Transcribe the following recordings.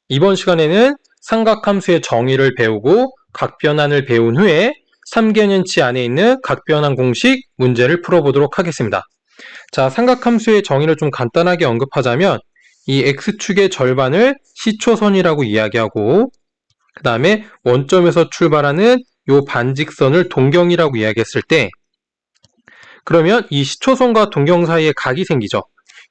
이번 시간에는 삼각함수의 정의를 배우고 각변환을 배운 후에 3개년치 안에 있는 각변환 공식 문제를 풀어보도록 하겠습니다. 자, 삼각함수의 정의를 좀 간단하게 언급하자면 이 x축의 절반을 시초선이라고 이야기하고 그 다음에 원점에서 출발하는 이 반직선을 동경이라고 이야기했을 때 그러면 이 시초선과 동경 사이에 각이 생기죠.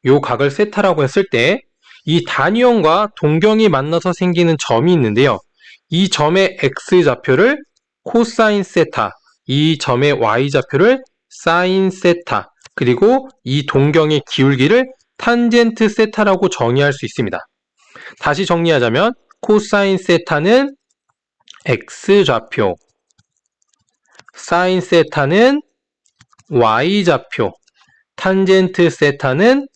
이 각을 세타라고 했을 때 이 단위원과 동경이 만나서 생기는 점이 있는데요. 이 점의 x좌표를 코사인 세타, 이 점의 y좌표를 사인 세타, 그리고 이 동경의 기울기를 탄젠트 세타라고 정의할 수 있습니다. 다시 정리하자면 코사인 세타는 x좌표, 사인 세타는 y좌표, 탄젠트 세타는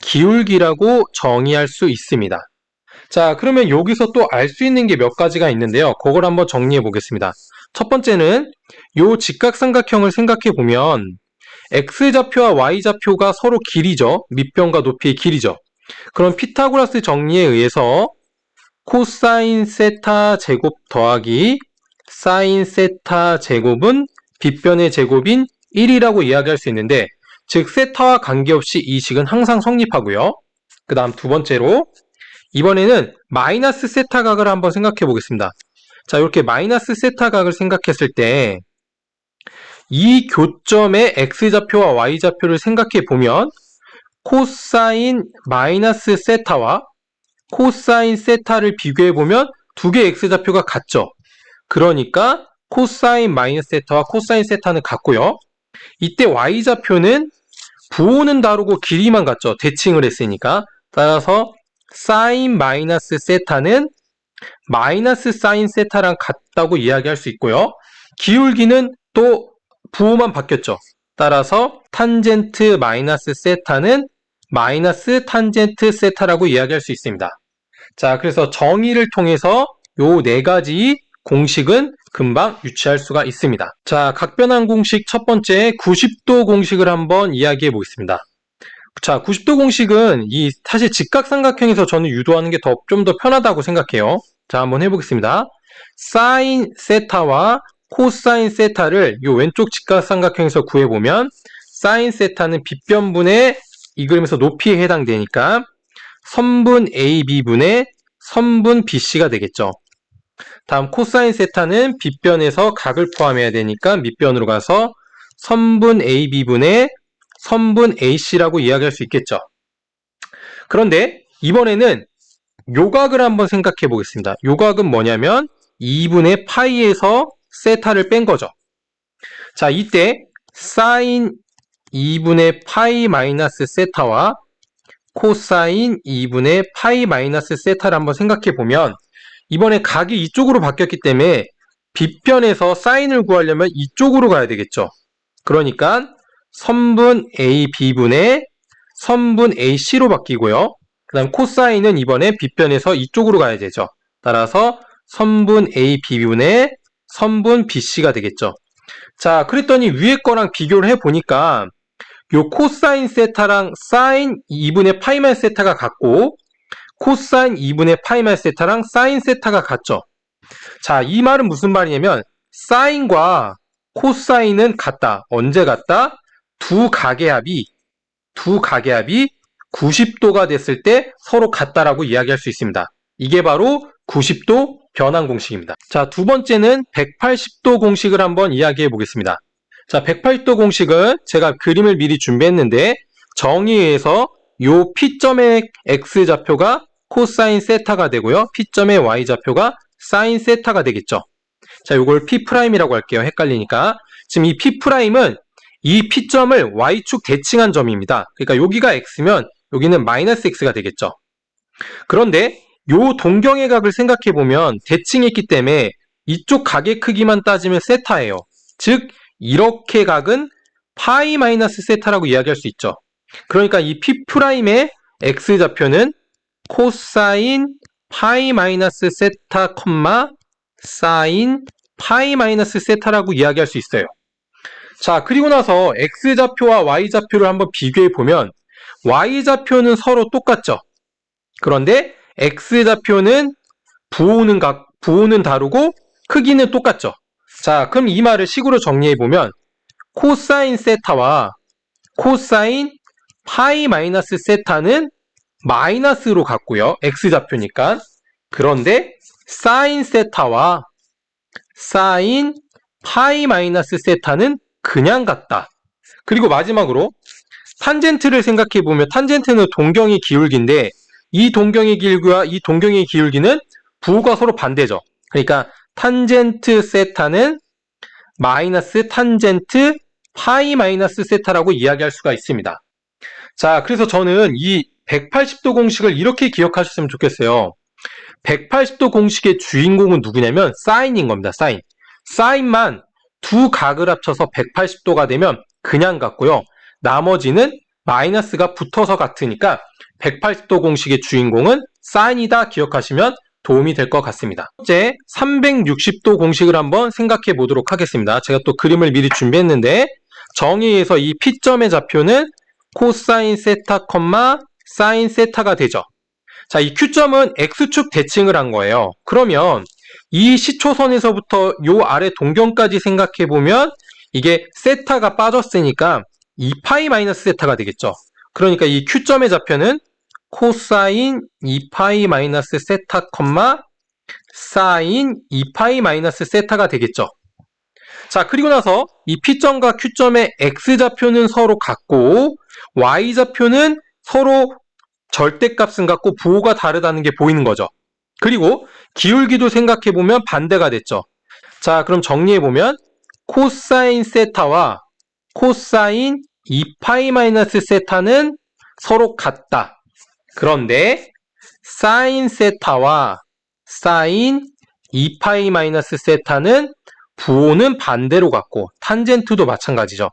기울기라고 정의할 수 있습니다. 자, 그러면 여기서 또 알 수 있는 게 몇 가지가 있는데요. 그걸 한번 정리해 보겠습니다. 첫 번째는 요 직각삼각형을 생각해 보면 x좌표와 y좌표가 서로 길이죠. 밑변과 높이의 길이죠. 그럼 피타고라스 정리에 의해서 코사인 세타 제곱 더하기 사인 세타 제곱은 빗변의 제곱인 1이라고 이야기할 수 있는데 즉 세타와 관계없이 이 식은 항상 성립하고요. 그 다음 두 번째로 이번에는 마이너스 세타 각을 한번 생각해 보겠습니다. 자, 이렇게 마이너스 세타 각을 생각했을 때 이 교점의 x좌표와 y좌표를 생각해 보면 코사인 마이너스 세타와 코사인 세타를 비교해 보면 두 개의 x좌표가 같죠. 그러니까 코사인 마이너스 세타와 코사인 세타는 같고요. 이때 y좌표는 부호는 다르고 길이만 같죠. 대칭을 했으니까. 따라서 사인 마이너스 세타는 마이너스 사인 세타랑 같다고 이야기할 수 있고요. 기울기는 또 부호만 바뀌었죠. 따라서 탄젠트 마이너스 세타는 마이너스 탄젠트 세타라고 이야기할 수 있습니다. 자, 그래서 정의를 통해서 요 네 가지 공식은 금방 유추할 수가 있습니다. 자, 각변환 공식 첫 번째 90도 공식을 한번 이야기해 보겠습니다. 자, 90도 공식은 이 사실 직각삼각형에서 저는 유도하는 게 좀 더 편하다고 생각해요. 자, 한번 해보겠습니다. 사인 세타와 코사인 세타를 이 왼쪽 직각삼각형에서 구해보면 사인 세타는 빗변분의 이 그림에서 높이에 해당되니까 선분 AB분의 선분 BC가 되겠죠. 다음 코사인 세타는 빗변에서 각을 포함해야 되니까 밑변으로 가서 선분 AB분의 선분 AC라고 이야기할 수 있겠죠. 그런데 이번에는 요각을 한번 생각해 보겠습니다. 요각은 뭐냐면 2분의 파이에서 세타를 뺀 거죠. 자, 이때 사인 2분의 파이 마이너스 세타와 코사인 2분의 파이 마이너스 세타를 한번 생각해 보면 이번에 각이 이쪽으로 바뀌었기 때문에 빗변에서 사인을 구하려면 이쪽으로 가야 되겠죠. 그러니까 선분 AB분의 선분 AC로 바뀌고요. 그 다음 코사인은 이번에 빗변에서 이쪽으로 가야 되죠. 따라서 선분 AB분의 선분 BC가 되겠죠. 자, 그랬더니 위에 거랑 비교를 해보니까 요 코사인 세타랑 사인 2분의 파이 마이너스 세타가 같고 코사인 2분의 파이 마이너스 세타랑 사인 세타가 같죠. 자, 이 말은 무슨 말이냐면 사인과 코사인은 같다. 언제 같다? 두 각의 합이 90도가 됐을 때 서로 같다라고 이야기할 수 있습니다. 이게 바로 90도 변환 공식입니다. 자, 두 번째는 180도 공식을 한번 이야기해 보겠습니다. 자, 180도 공식은 제가 그림을 미리 준비했는데 정의에서 요 P점의 X좌표가 코사인 세타가 되고요. P점의 Y좌표가 사인 세타가 되겠죠. 자, 요걸 P'이라고 할게요. 헷갈리니까. 지금 이 P'은 이 P점을 Y축 대칭한 점입니다. 그러니까 여기가 X면 여기는 마이너스 X가 되겠죠. 그런데 요 동경의 각을 생각해 보면 대칭했기 때문에 이쪽 각의 크기만 따지면 세타예요. 즉 이렇게 각은 파이 마이너스 세타라고 이야기할 수 있죠. 그러니까 이 P'의 X좌표는 코사인 파이 마이너스 세타, 사인 파이 마이너스 세타라고 이야기할 수 있어요. 자, 그리고 나서 X좌표와 Y좌표를 한번 비교해 보면 Y좌표는 서로 똑같죠. 그런데 x좌표는 부호는 다르고 크기는 똑같죠. 자, 그럼 이 말을 식으로 정리해보면 코사인 세타와 코사인 파이 마이너스 세타는 마이너스로 같고요. x좌표니까. 그런데 사인 세타와 사인 파이 마이너스 세타는 그냥 같다. 그리고 마지막으로 탄젠트를 생각해보면 탄젠트는 동경의 기울기인데 이 동경의 기울기와 이 동경의 기울기는 부호가 서로 반대죠. 그러니까 탄젠트 세타는 마이너스 탄젠트 파이 마이너스 세타라고 이야기할 수가 있습니다. 자, 그래서 저는 이 180도 공식을 이렇게 기억하셨으면 좋겠어요. 180도 공식의 주인공은 누구냐면 사인인 겁니다. 사인. 사인만 두 각을 합쳐서 180도가 되면 그냥 같고요. 나머지는 마이너스가 붙어서 같으니까 180도 공식의 주인공은 사인이다 기억하시면 도움이 될 것 같습니다. 첫째, 360도 공식을 한번 생각해 보도록 하겠습니다. 제가 또 그림을 미리 준비했는데 정의에서 이 P점의 좌표는 코사인 세타, 사인 세타가 되죠. 자, 이 Q점은 X축 대칭을 한 거예요. 그러면 이 시초선에서부터 요 아래 동경까지 생각해 보면 이게 세타가 빠졌으니까 2파이 마이너스 세타가 되겠죠. 그러니까 이 Q점의 좌표는 코사인 2파이 마이너스 세타, 사인 2파이 마이너스 세타가 되겠죠. 자, 그리고 나서 이 P점과 Q점의 X좌표는 서로 같고 Y좌표는 서로 절대값은 같고 부호가 다르다는 게 보이는 거죠. 그리고 기울기도 생각해보면 반대가 됐죠. 자, 그럼 정리해보면 코사인 세타와 코사인 2파이 마이너스 세타는 서로 같다. 그런데 사인 세타와 사인 2파이 마이너스 세타는 부호는 반대로 같고 탄젠트도 마찬가지죠.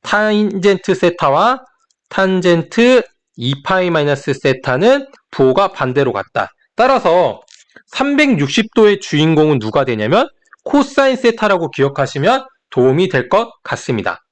탄젠트 세타와 탄젠트 2파이 마이너스 세타는 부호가 반대로 같다. 따라서 360도의 주인공은 누가 되냐면 코사인 세타라고 기억하시면 도움이 될 것 같습니다.